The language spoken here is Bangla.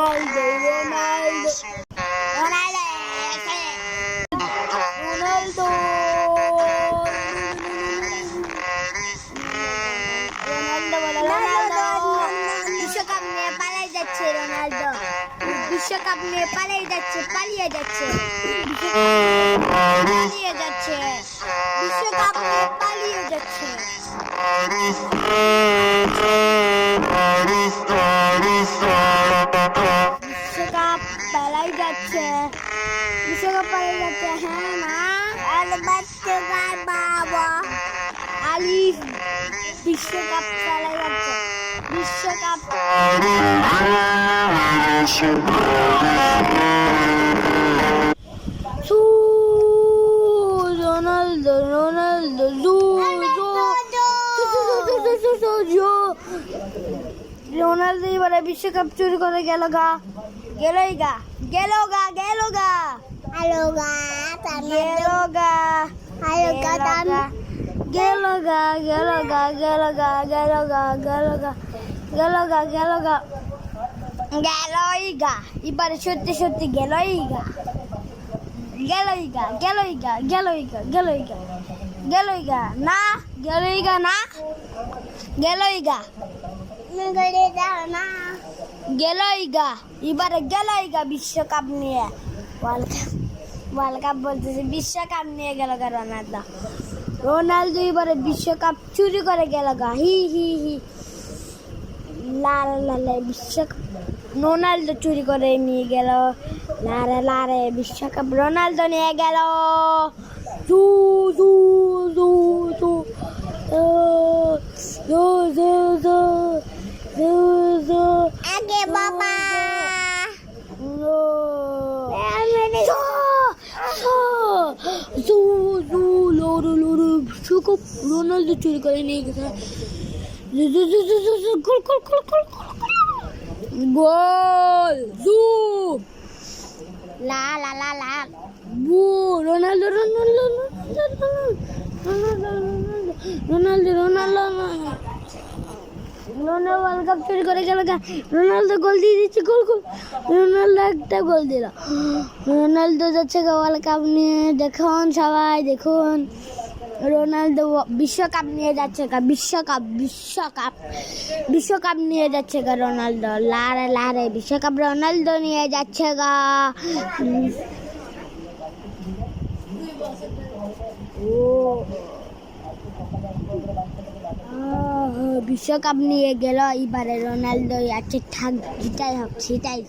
Ronaldo, Ronaldo, Ronaldo, Ronaldo, বিশ্বকাপ নিয়ে পালিয়ে যাচ্ছে রোনালদো, বিশ্বকাপ নিয়ে পালিয়ে যাচ্ছে, পালিয়ে যাচ্ছে, পালিয়ে যাচ্ছে, বিশ্বকাপ নিয়ে পালিয়ে যাচ্ছে। বিশ্বকাপ পালিয়ে যাচ্ছে, বিশ্বকাপ পালিয়ে যাচ্ছে। হ্যাঁ মা বাবা আলি বিশ্বকাপ পালিয়ে যাচ্ছে, বিশ্বকাপ রোনালদো, রোনালদো, রোনালদো এবারে বিশ্বকাপ চুরি করে গেল গা, গেলই গা, গেল গা, গেল গা, Halo ga, গেল গা, halo ga, গেল গা, গেল গা, গেল গা, গেল গা, গেল গা, গেল গা, গেল গা, গেলই গা, এবারে সত্যি সত্যি গেলই গা, গেলই গা, গেলই গা, গেলই গা, গেলই গা, গেলই গা, না গেলই গা, না গেলই গা, Negeri dana. গেলই গা, এবারে গেলই গা বিশ্বকাপ নিয়ে, ওয়ার্ল্ড কাপ বলতেছে, বিশ্বকাপ নিয়ে গেল গা রোনালদো, রোনালদো এবারে বিশ্বকাপ চুরি করে গেল গা, হি হি হি, লারে লারে বিশ্বকাপ রোনালদো চুরি করে নিয়ে গেল, লারে লারে বিশ্বকাপ রোনালদো নিয়ে গেল, জু জু জু জু জু জু জু জু জু Age baba. রোনালদো চুরি করে নিয়ে গেছে, গোল গোল গোল গোল গোল, জু La la la la. বু Ronaldo, Ronaldo, Ronaldo, Ronaldo, Ronaldo world cup চুরি করে গেল গা, রোনালদো গোল দিয়ে দিচ্ছে, গোল গোল, রোনালদো একটা গোল দিল, রোনালদো যাচ্ছে গা ওয়ার্ল্ড কাপ নিয়ে, দেখুন সবাই দেখুন, রোনালদো বিশ্বকাপ নিয়ে যাচ্ছে গা, বিশ্বকাপ বিশ্বকাপ বিশ্বকাপ নিয়ে যাচ্ছে গা রোনালদো, লারে লারে বিশ্বকাপ রোনালদো নিয়ে যাচ্ছে গা, বিশ্বকাপ নিয়ে গেল, এবারে রোনালদো আছে, থাক যেটাই হোক সেটাই।